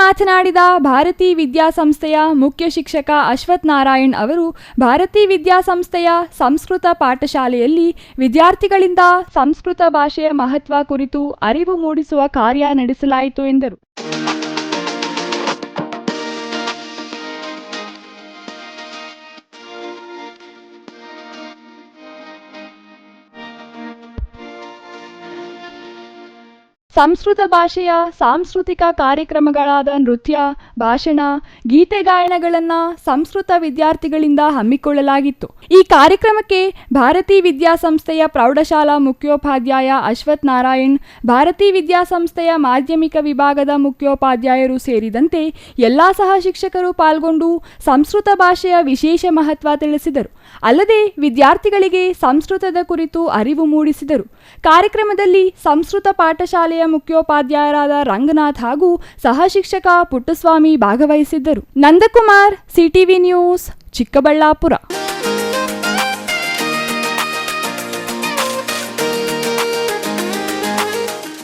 ಮಾತನಾಡಿದ ಭಾರತೀ ವಿದ್ಯಾಸಂಸ್ಥೆಯ ಮುಖ್ಯ ಶಿಕ್ಷಕ ಅಶ್ವಥ್ ನಾರಾಯಣ್ ಅವರು, ಭಾರತೀ ವಿದ್ಯಾಸಂಸ್ಥೆಯ ಸಂಸ್ಕೃತ ಪಾಠಶಾಲೆಯಲ್ಲಿ ವಿದ್ಯಾರ್ಥಿಗಳಿಂದ ಸಂಸ್ಕೃತ ಭಾಷೆಯ ಮಹತ್ವ ಕುರಿತು ಅರಿವು ಮೂಡಿಸುವ ಕಾರ್ಯ ನಡೆಸಲಾಯಿತು ಎಂದರು. ಸಂಸ್ಕೃತ ಭಾಷೆಯ ಸಾಂಸ್ಕೃತಿಕ ಕಾರ್ಯಕ್ರಮಗಳಾದ ನೃತ್ಯ, ಭಾಷಣ, ಗೀತೆ ಗಾಯನಗಳನ್ನು ಸಂಸ್ಕೃತ ವಿದ್ಯಾರ್ಥಿಗಳಿಂದ ಹಮ್ಮಿಕೊಳ್ಳಲಾಗಿತ್ತು. ಈ ಕಾರ್ಯಕ್ರಮಕ್ಕೆ ಭಾರತೀ ವಿದ್ಯಾಸಂಸ್ಥೆಯ ಪ್ರೌಢಶಾಲಾ ಮುಖ್ಯೋಪಾಧ್ಯಾಯ ಅಶ್ವಥ್ ನಾರಾಯಣ್, ಭಾರತೀ ವಿದ್ಯಾಸಂಸ್ಥೆಯ ಮಾಧ್ಯಮಿಕ ವಿಭಾಗದ ಮುಖ್ಯೋಪಾಧ್ಯಾಯರು ಸೇರಿದಂತೆ ಎಲ್ಲಾ ಸಹ ಶಿಕ್ಷಕರು ಪಾಲ್ಗೊಂಡು ಸಂಸ್ಕೃತ ಭಾಷೆಯ ವಿಶೇಷ ಮಹತ್ವ ತಿಳಿಸಿದರು. ಅಲ್ಲದೆ ವಿದ್ಯಾರ್ಥಿಗಳಿಗೆ ಸಂಸ್ಕೃತದ ಕುರಿತು ಅರಿವು ಮೂಡಿಸಿದರು. ಕಾರ್ಯಕ್ರಮದಲ್ಲಿ ಸಂಸ್ಕೃತ ಪಾಠಶಾಲೆಯ ಮುಖ್ಯೋಪಾಧ್ಯಾಯರಾದ ರಂಗನಾಥ್ ಹಾಗೂ ಸಹ ಶಿಕ್ಷಕ ಪುಟ್ಟಸ್ವಾಮಿ ಭಾಗವಹಿಸಿದ್ದರು. Nandakumar, CTV news, Chikkaballapur.